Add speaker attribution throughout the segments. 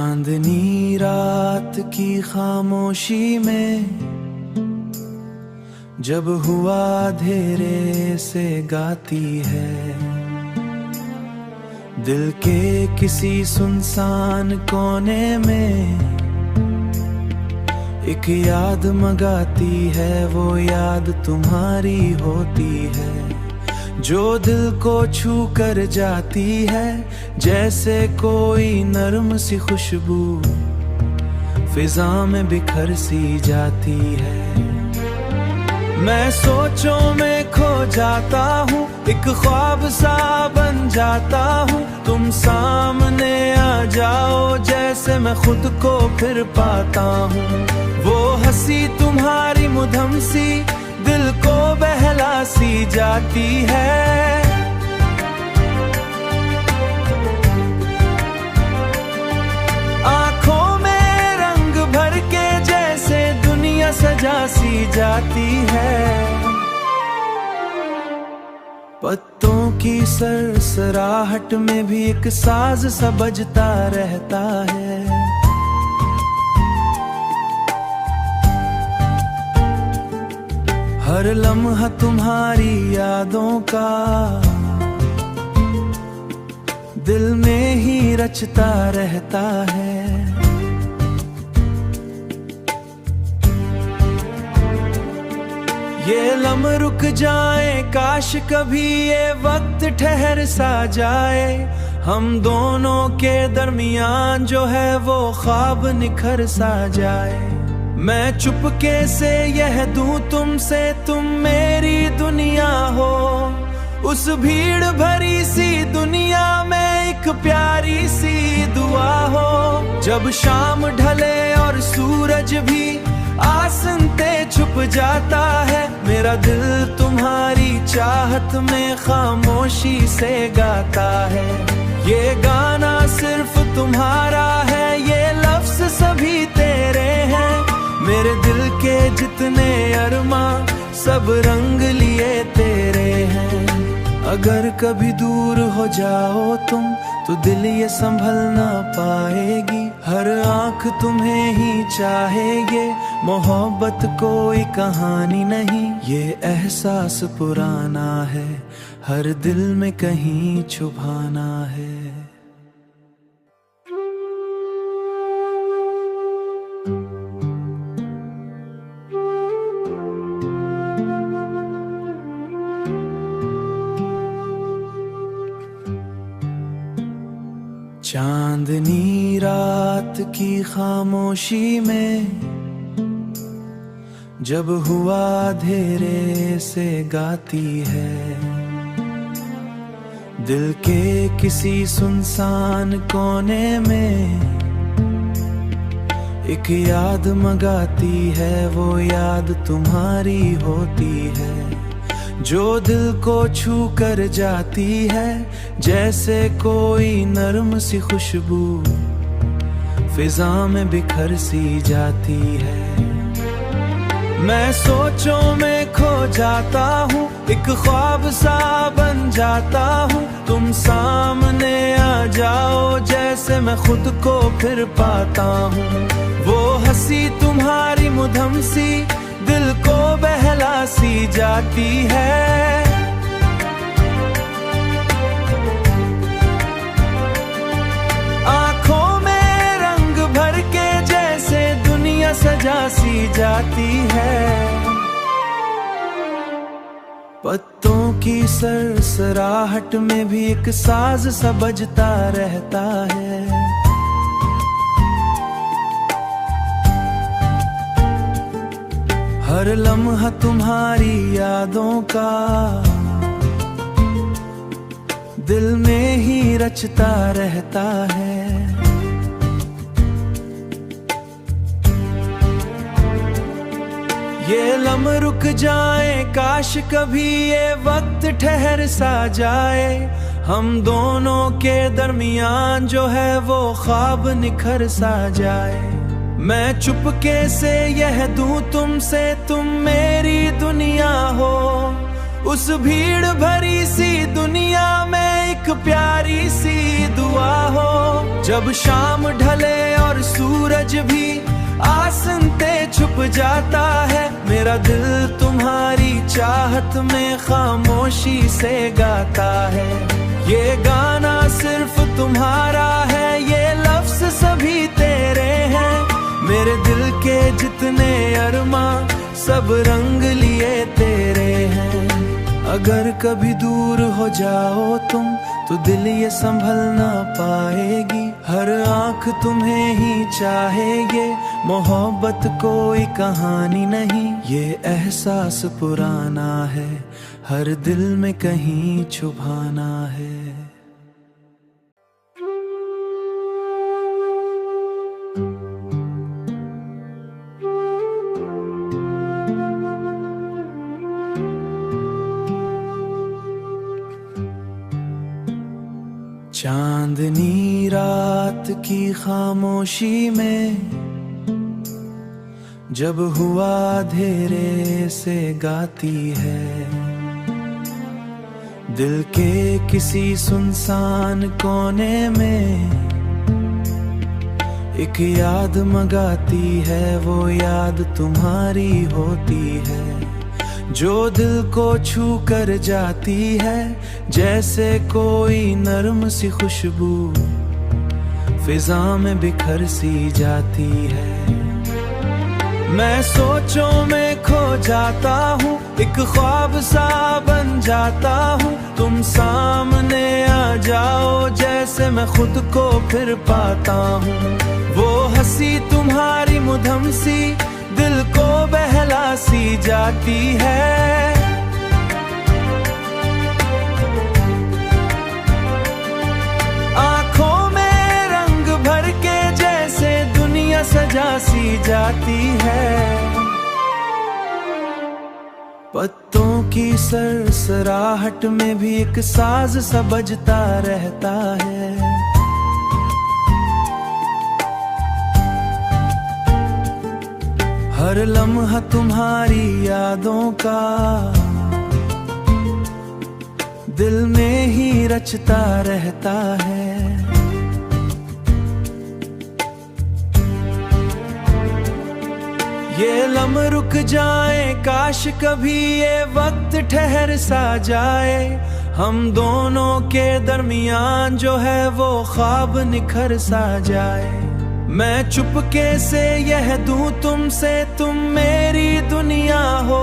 Speaker 1: चांदनी रात की खामोशी में जब हुआ अंधेरे से गाती है, दिल के किसी सुनसान कोने में एक याद मगाती है। वो याद तुम्हारी होती है जो दिल को छू कर जाती है, जैसे कोई नर्म सी खुशबू फिजा में बिखर सी जाती है। मैं सोचों में खो जाता हूँ, एक ख्वाब सा बन जाता हूँ। तुम सामने आ जाओ जैसे मैं खुद को फिर पाता हूँ। वो हंसी तुम्हारी मुधम सी दिल को बहला सी जाती है। आंखों में रंग भर के जैसे दुनिया सजा सी जाती है। पत्तों की सरसराहट में भी एक साज सा बजता रहता है। हर लम्हा तुम्हारी यादों का दिल में ही रचता रहता है। ये लम्हा रुक जाए, काश कभी ये वक्त ठहर सा जाए। हम दोनों के दरमियान जो है वो ख्वाब निखर सा जाए। मैं चुपके से यह दूं तुमसे, तुम मेरी दुनिया हो। उस भीड़ भरी सी दुनिया में एक प्यारी सी दुआ हो। जब शाम ढले और सूरज भी आसनते छुप जाता है, मेरा दिल तुम्हारी चाहत में खामोशी से गाता है। ये गाना सिर्फ तुम्हारा है, ये लफ्ज सभी तेरे हैं। मेरे दिल के जितने अरमा सब रंग लिए तेरे हैं। अगर कभी दूर हो जाओ तुम तो दिल ये संभल ना पाएगी। हर आंख तुम्हें ही चाहेगे, मोहब्बत कोई कहानी नहीं। ये एहसास पुराना है, हर दिल में कहीं छुपाना है। चांदनी रात की खामोशी में जब हुआ अंधेरे से गाती है, दिल के किसी सुनसान कोने में एक याद मगाती है। वो याद तुम्हारी होती है जो दिल को छू कर जाती है, जैसे कोई नर्म सी खुशबू फिजा में बिखर सी जाती है। मैं सोचों में खो जाता हूँ, एक ख्वाब सा बन जाता हूँ। तुम सामने आ जाओ जैसे मैं खुद को फिर पाता हूँ। वो हंसी तुम्हारी मुधम सी दिल को बहला सी जाती है। आंखों में रंग भर के जैसे दुनिया सजा सी जाती है। पत्तों की सरसराहट में भी एक साज सा बजता रहता है। हर लम्हा तुम्हारी यादों का दिल में ही रचता रहता है। ये लम्हा रुक जाए, काश कभी ये वक्त ठहर सा जाए। हम दोनों के दरमियान जो है वो ख्वाब निखर सा जाए। मैं चुपके से यह दूं तुमसे, तुम मेरी दुनिया हो। उस भीड़ भरी सी दुनिया में एक प्यारी सी दुआ हो। जब शाम ढले और सूरज भी आसनते छुप जाता है, मेरा दिल तुम्हारी चाहत में खामोशी से गाता है। ये गाना सिर्फ तुम्हारा है, ये लफ्ज सभी तेरे हैं। मेरे दिल के जितने अरमा सब रंग लिए तेरे हैं। अगर कभी दूर हो जाओ तुम तो दिल ये संभल ना पाएगी। हर आंख तुम्हें ही चाहेगे, मोहब्बत कोई कहानी नहीं। ये एहसास पुराना है, हर दिल में कहीं छुपाना है। चांदनी रात की खामोशी में जब हुआ अंधेरे से गाती है, दिल के किसी सुनसान कोने में एक याद मगाती है। वो याद तुम्हारी होती है, जो दिल को छू कर जाती है। जैसे कोई नर्म सी खुशबू फिजा में बिखर सी जाती है। मैं सोचों में खो जाता हूँ, एक ख्वाब सा बन जाता हूँ। तुम सामने आ जाओ जैसे मैं खुद को फिर पाता हूँ। वो हंसी तुम्हारी मुधम सी दिल को बहला सी जाती है। आंखों में रंग भर के जैसे दुनिया सजा सी जाती है। पत्तों की सरसराहट में भी एक साज सा बजता रहता है। हर लम्हा तुम्हारी यादों का दिल में ही रचता रहता है। ये लम्हा रुक जाए, काश कभी ये वक्त ठहर सा जाए। हम दोनों के दरमियान जो है वो ख्वाब निखर सा जाए। मैं चुपके से यह दूं तुमसे, तुम मेरी दुनिया हो।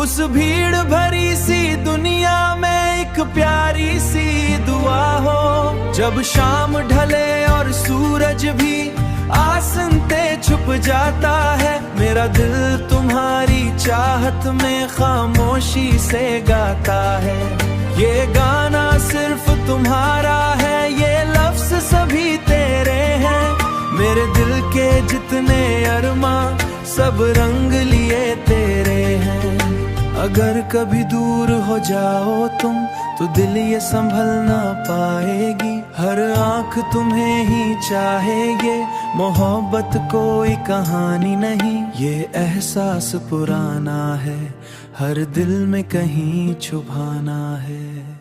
Speaker 1: उस भीड़ भरी सी दुनिया में एक प्यारी सी दुआ हो। जब शाम ढले और सूरज भी आसनते छुप जाता है, मेरा दिल तुम्हारी चाहत में खामोशी से गाता है। ये गाना सिर्फ तुम्हारा है, ये लफ्ज सभी तेरे हैं। मेरे दिल के जितने अरमा सब रंग लिए तेरे हैं। अगर कभी दूर हो जाओ तुम तो दिल ये संभल ना पाएगी। हर आंख तुम्हें ही चाहेगे, मोहब्बत कोई कहानी नहीं। ये एहसास पुराना है, हर दिल में कहीं छुपाना है।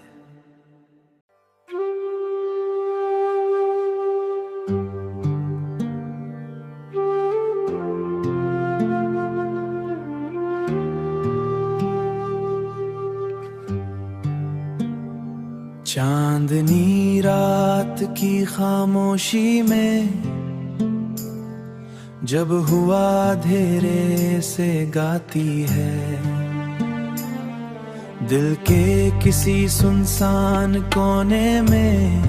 Speaker 1: चांदनी रात की खामोशी में जब हुआ अंधेरे से गाती है, दिल के किसी सुनसान कोने में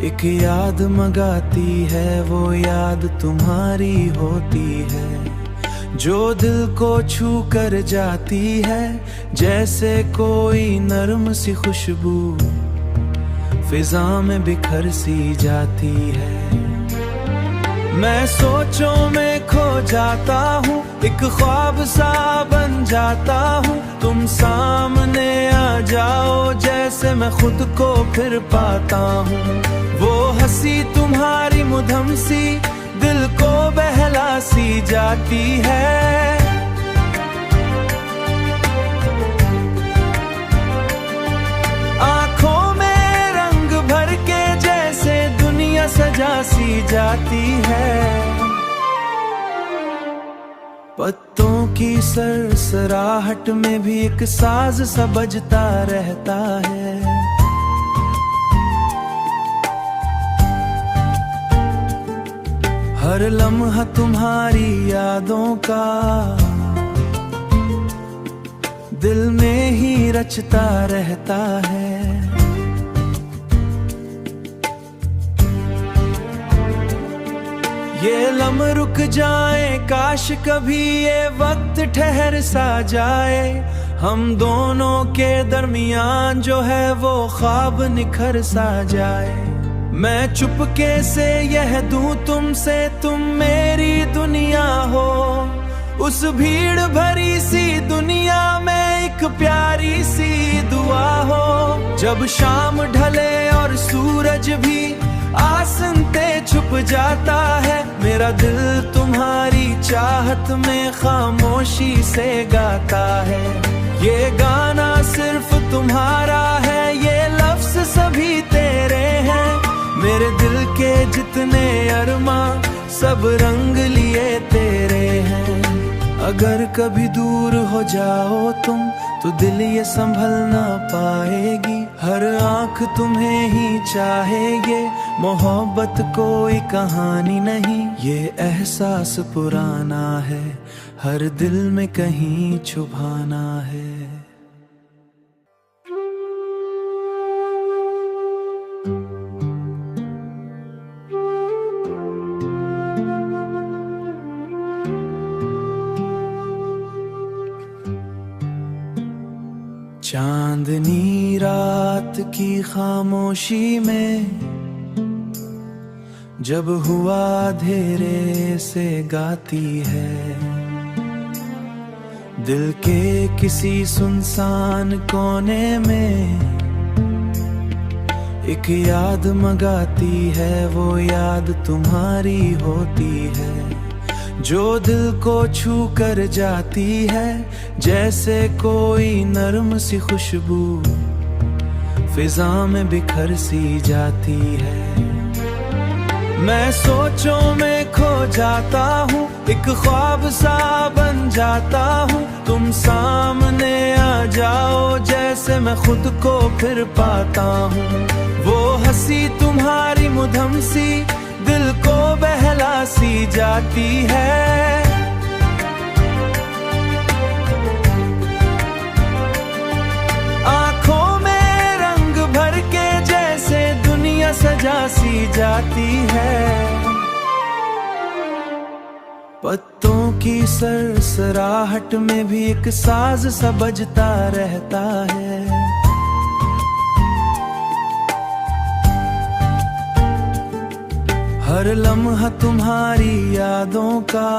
Speaker 1: एक याद मगाती है। वो याद तुम्हारी होती है, जो दिल को छू कर जाती है। जैसे कोई नर्म सी खुशबू फिजा में बिखर सी जाती है। मैं सोचों में खो जाता हूँ, एक ख्वाब सा बन जाता हूँ। तुम सामने आ जाओ जैसे मैं खुद को फिर पाता हूँ। वो हंसी तुम्हारी मुधम सी दिल को बहला सी जाती है। सजा सी जाती है। पत्तों की सरसराहट में भी एक साज सा बजता रहता है। हर लम्हा तुम्हारी यादों का दिल में ही रचता रहता है। ये लम्हा रुक जाए, काश कभी ये वक्त ठहर सा जाए। हम दोनों के दरमियान जो है वो ख्वाब निखर सा जाए। मैं चुपके से यह दूं तुमसे, तुम मेरी दुनिया हो। उस भीड़ भरी सी दुनिया में एक प्यारी सी दुआ हो। जब शाम ढले और सूरज भी आसन पे छुप जाता है, मेरा दिल तुम्हारी चाहत में खामोशी से गाता है। ये गाना सिर्फ तुम्हारा है, ये लफ्ज सभी तेरे हैं। मेरे दिल के जितने अरमा सब रंग लिए तेरे हैं। अगर कभी दूर हो जाओ तुम तो दिल ये संभल ना पाएगी। हर आंख तुम्हें ही चाहेगे, मोहब्बत कोई कहानी नहीं। ये एहसास पुराना है, हर दिल में कहीं छुपाना है। चांदनी रात की खामोशी में जब हुआ अंधेरे से गाती है, दिल के किसी सुनसान कोने में एक याद मगाती है। वो याद तुम्हारी होती है जो दिल को छू कर जाती है। जैसे कोई नरम सी खुशबू फिजा में बिखर सी जाती है। मैं सोचों में खो जाता हूँ, एक ख्वाब सा बन जाता हूँ। तुम सामने आ जाओ जैसे मैं खुद को फिर पाता हूँ। वो हंसी तुम्हारी मुधम सी दिल को बहला सी जाती है। आंखों में रंग भर के जैसे दुनिया सजा सी जाती है। पत्तों की सरसराहट में भी एक साज सा बजता रहता है। हर लम्हा तुम्हारी यादों का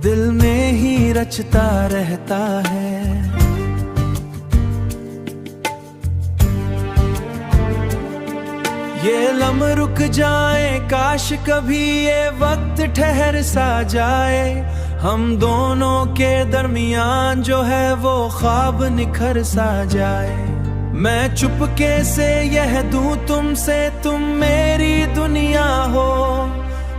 Speaker 1: दिल में ही रचता रहता है। ये लम्हा रुक जाए, काश कभी ये वक्त ठहर सा जाए। हम दोनों के दरमियान जो है वो ख्वाब निखर सा जाए। मैं चुपके से यह दूं तुमसे, तुम मेरी दुनिया हो।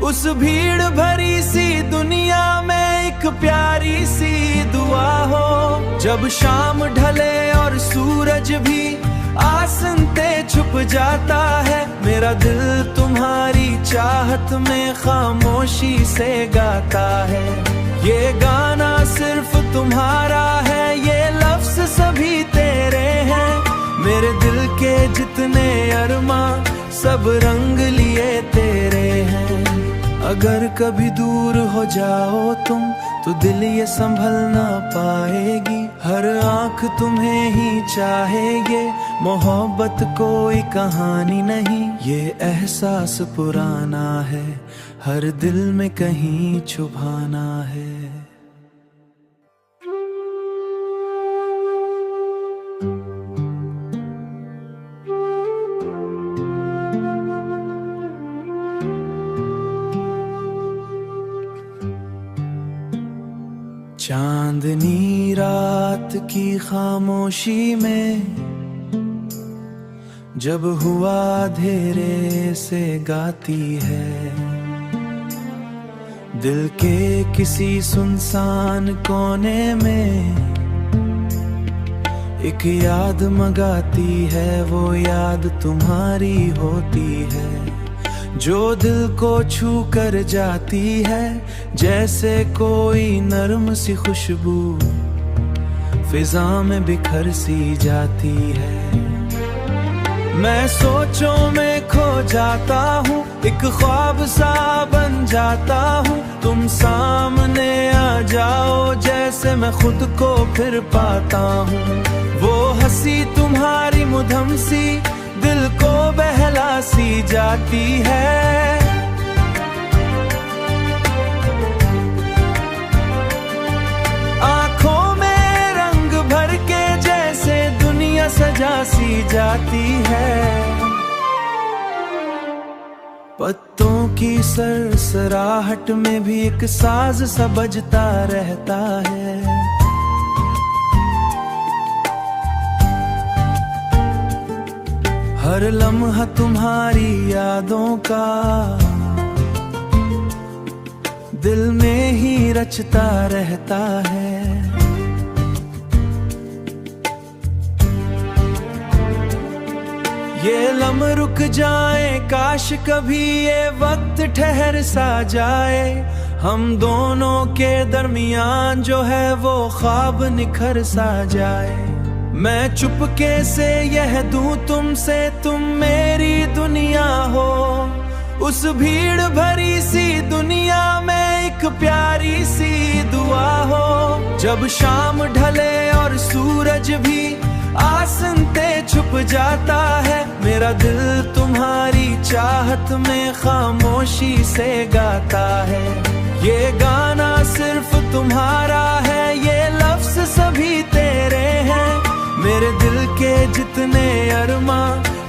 Speaker 1: उस भीड़ भरी सी दुनिया में एक प्यारी सी दुआ हो। जब शाम ढले और सूरज भी आसन पे छुप जाता है, मेरा दिल तुम्हारी चाहत में खामोशी से गाता है। ये गाना सिर्फ तुम्हारा है, ये लफ्ज सभी तेरे हैं। मेरे दिल के जितने अरमा सब रंग लिए तेरे हैं। अगर कभी दूर हो जाओ तुम तो दिल ये संभल ना पाएगी। हर आंख तुम्हें ही चाहेगे, मोहब्बत कोई कहानी नहीं। ये एहसास पुराना है, हर दिल में कहीं छुपाना है। चांदनी रात की खामोशी में जब हुआ अंधेरे से गाती है, दिल के किसी सुनसान कोने में एक याद मगाती है। वो याद तुम्हारी होती है, जो दिल को छू कर जाती है, जैसे कोई नरम सी खुशबू फिजा में बिखर सी जाती है। मैं सोचों में खो जाता हूँ, एक ख्वाब सा बन जाता हूँ। तुम सामने आ जाओ, जैसे मैं खुद को फिर पाता हूँ। वो हंसी तुम्हारी मुधम सी दिल को बहला सी जाती है। आँखों में रंग भर के जैसे दुनिया सजा सी जाती है। पत्तों की सरसराहट में भी एक साज सा बजता रहता है। हर लम्हा तुम्हारी यादों का दिल में ही रचता रहता है। ये लम्हा रुक जाए, काश कभी ये वक्त ठहर सा जाए। हम दोनों के दरमियान जो है वो ख्वाब निखर सा जाए। मैं चुपके से यह दूं तुमसे, तुम मेरी दुनिया हो। उस भीड़ भरी सी दुनिया में एक प्यारी सी दुआ हो। जब शाम ढले और सूरज भी आसनते छुप जाता है, मेरा दिल तुम्हारी चाहत में खामोशी से गाता है। ये गाना सिर्फ तुम्हारा है, ये लफ्ज सभी तेरे हैं। मेरे दिल के जितने अरमा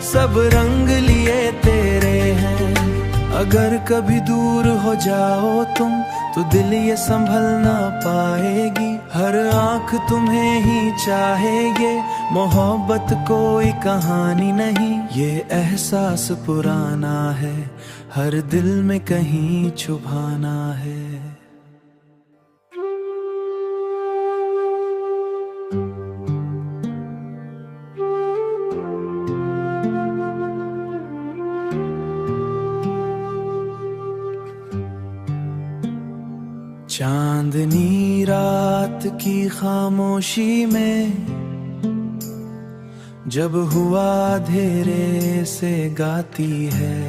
Speaker 1: सब रंग लिए तेरे हैं। अगर कभी दूर हो जाओ तुम, तो दिल ये संभल ना पाएगी। हर आंख तुम्हें ही चाहेगे, मोहब्बत कोई कहानी नहीं। ये एहसास पुराना है, हर दिल में कहीं छुपाना है। चांदनी रात की खामोशी में जब हुआ अंधेरे से गाती है,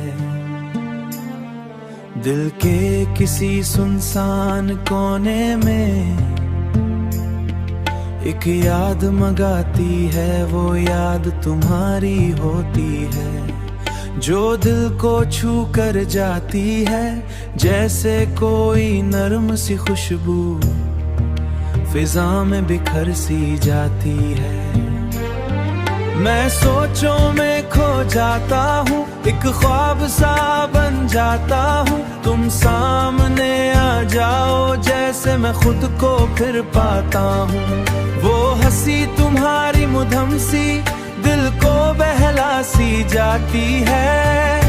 Speaker 1: दिल के किसी सुनसान कोने में एक याद मगाती है। वो याद तुम्हारी होती है, जो दिल को छू कर जाती है, जैसे कोई नरम सी खुशबू फिजा में बिखर सी जाती है। मैं सोचों में खो जाता हूँ, एक ख्वाब सा बन जाता हूँ। तुम सामने आ जाओ, जैसे मैं खुद को फिर पाता हूँ। वो हंसी तुम्हारी मुधम सी दिल को बहला सी जाती है।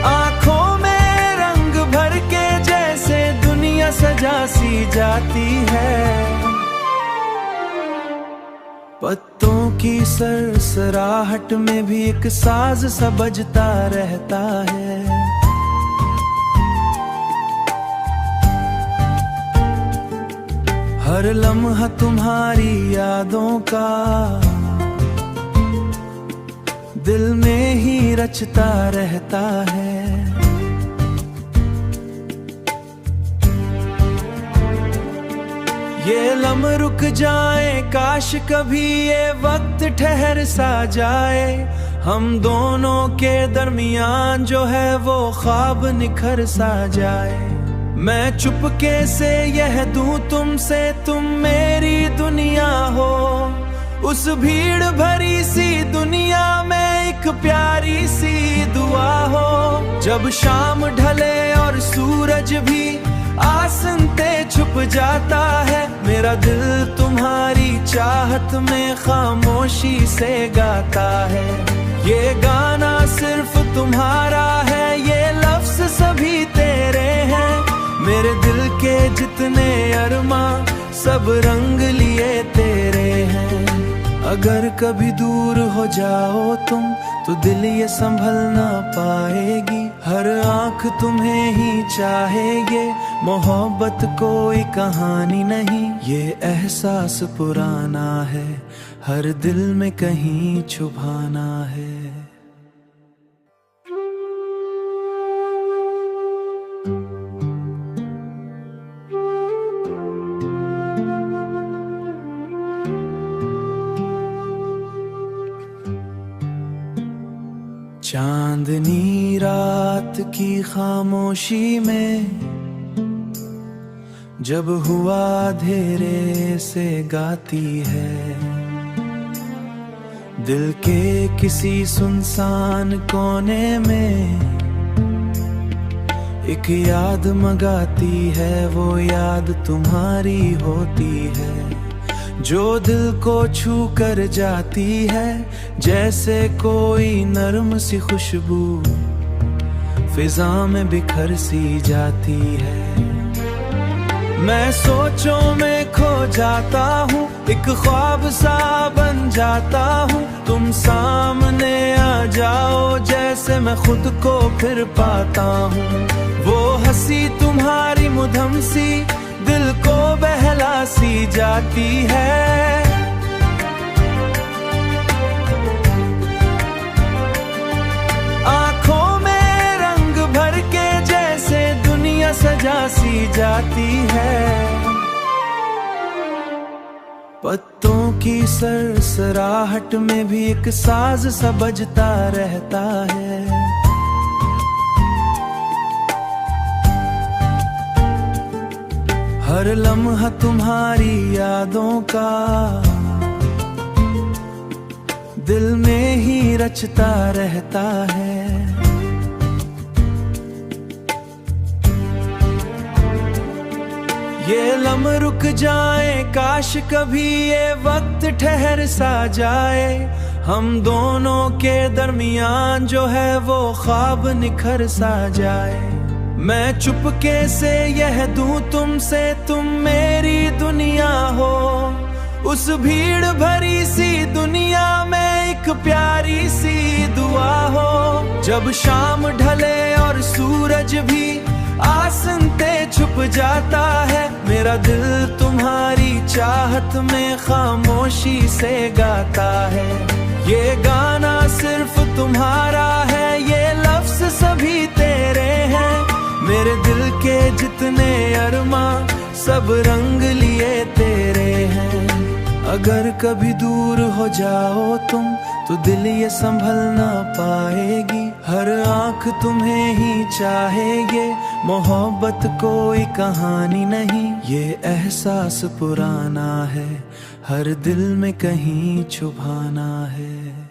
Speaker 1: आँखों में रंग भर के जैसे दुनिया सजा सी जाती है। पत्तों की सरसराहट में भी एक साज सा बजता रहता है। हर लम्हा तुम्हारी यादों का दिल में ही रचता रहता है। ये लम्हा रुक जाए, काश कभी ये वक्त ठहर सा जाए। हम दोनों के दरमियान जो है वो ख्वाब निखर सा जाए। मैं चुपके से यह दूं तुमसे, तुम मेरी दुनिया हो। उस भीड़ भरी सी दुनिया में एक प्यारी सी दुआ हो। जब शाम ढले और सूरज भी आसनते छुप जाता है। मेरा दिल तुम्हारी चाहत में खामोशी से गाता है। ये गाना सिर्फ तुम्हारा है, ये लफ्ज सभी तेरे हैं। मेरे दिल के जितने अरमा सब रंग लिए तेरे हैं। अगर कभी दूर हो जाओ तुम तो दिल ये संभल ना पाएगी। हर आंख तुम्हें ही चाहेगे, मोहब्बत कोई कहानी नहीं। ये एहसास पुराना है, हर दिल में कहीं छुपाना है। चांदनी रात की खामोशी में जब हुआ अंधेरे से गाती है। दिल के किसी सुनसान कोने में एक याद मगाती है। वो याद तुम्हारी होती है, जो दिल को छू कर जाती है। जैसे कोई नरम सी खुशबू फिजा में बिखर सी जाती है। मैं सोचों में खो जाता हूँ, एक ख्वाब सा बन जाता हूँ। तुम सामने आ जाओ जैसे मैं खुद को फिर पाता हूँ। वो हंसी तुम्हारी मुधम सी दिल को बहला सी जाती है। आंखों में रंग भर के जैसे दुनिया सजा सी जाती है। पत्तों की सरसराहट में भी एक साज सा बजता रहता है। हर लम्हा तुम्हारी यादों का दिल में ही रचता रहता है। ये लम्हा रुक जाए, काश कभी ये वक्त ठहर सा जाए। हम दोनों के दरमियान जो है वो ख्वाब निखर सा जाए। मैं चुपके से यह दूं तुमसे, तुम मेरी दुनिया हो। उस भीड़ भरी सी दुनिया में एक प्यारी सी दुआ हो। जब शाम ढले और सूरज भी आसनते छुप जाता है। मेरा दिल तुम्हारी चाहत में खामोशी से गाता है। ये गाना सिर्फ तुम्हारा है, ये लफ्ज सभी तेरे हैं। मेरे दिल के जितने अरमा सब रंग लिए तेरे हैं। अगर कभी दूर हो जाओ तुम तो दिल ये संभल ना पाएगी। हर आंख तुम्हें ही चाहेगे, मोहब्बत कोई कहानी नहीं। ये एहसास पुराना है, हर दिल में कहीं छुपाना है।